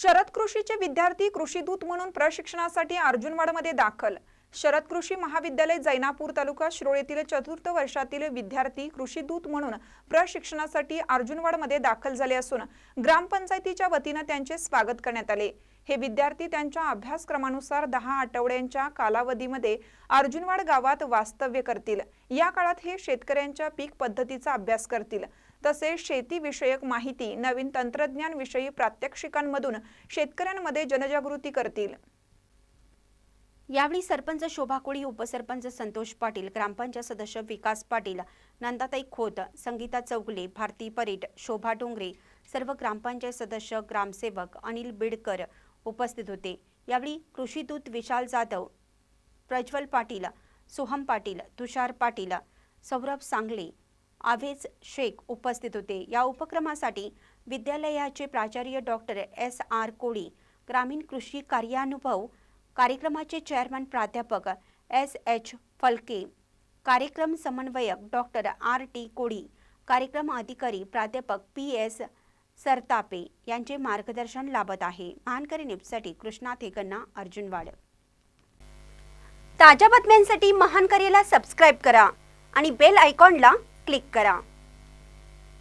शरद कृषीचे विद्यार्थी कृषी दूत म्हणून प्रशिक्षणासाठी अर्जुनवाडमध्ये दाखल। शरद कृषी महाविद्यालय जैनापूर तालुका शिरोळ येथील चतुर्थ वर्षातील विद्यार्थी कृषी दूत म्हणून प्रशिक्षणासाठी अर्जुनवाडमध्ये दाखल झाले असून ग्रामपंचायतीच्या वतीने त्यांचे स्वागत करण्यात आले। हे विद्यार्थी त्यांच्या अभ्यासक्रमानुसार 10 आठवड्यांच्या कालावधीमध्ये अर्जुनवाड गावात वास्तव्य करतील। या काळात हे शेतकऱ्यांच्या पीक पद्धतीचा अभ्यास करतील, तसेच शेती विषयक माहिती, नवीन तंत्रज्ञान विषयी प्रात्यक्षिकांमधून शेतकऱ्यांमध्ये जनजागृती करतील। यावेळी सरपंच शोभा कोळी, उपसरपंच संतोष पाटील, ग्रामपंचायत सदस्य विकास पाटील, नंदाताई खोत, संगीता चौगले, भारती परेट, शोभा डोंगरे, सर्व ग्रामपंचायत सदस्य, ग्रामसेवक, अनिल बिडकर उपस्थित होते। यावेळी कृषी दूत विशाल जाधव, प्रज्वल पाटील, सोहम पाटील, तुषार पाटील, सौरभ सांगले, आवेज शेख उपस्थित होते। या उपक्रमासाठी विद्यालयाचे प्राचार्य डॉक्टर SR कोळी, ग्रामीण कृषी कार्यानुभव कार्यक्रमाचे चेअरमन प्राध्यापक SH फलके, कार्यक्रम समन्वयक डॉक्टर RT कोळी, कार्यक्रम अधिकारी प्राध्यापक PS सरतापे यांचे मार्गदर्शन लाभत आहे। महानकरी न्यूजसाठी कृष्णा थेगन्ना, अर्जुनवाड। ताज्या बातम्यांसाठी महानकरीला सबस्क्राइब करा आणि बेल आयकॉनला क्लिक करा।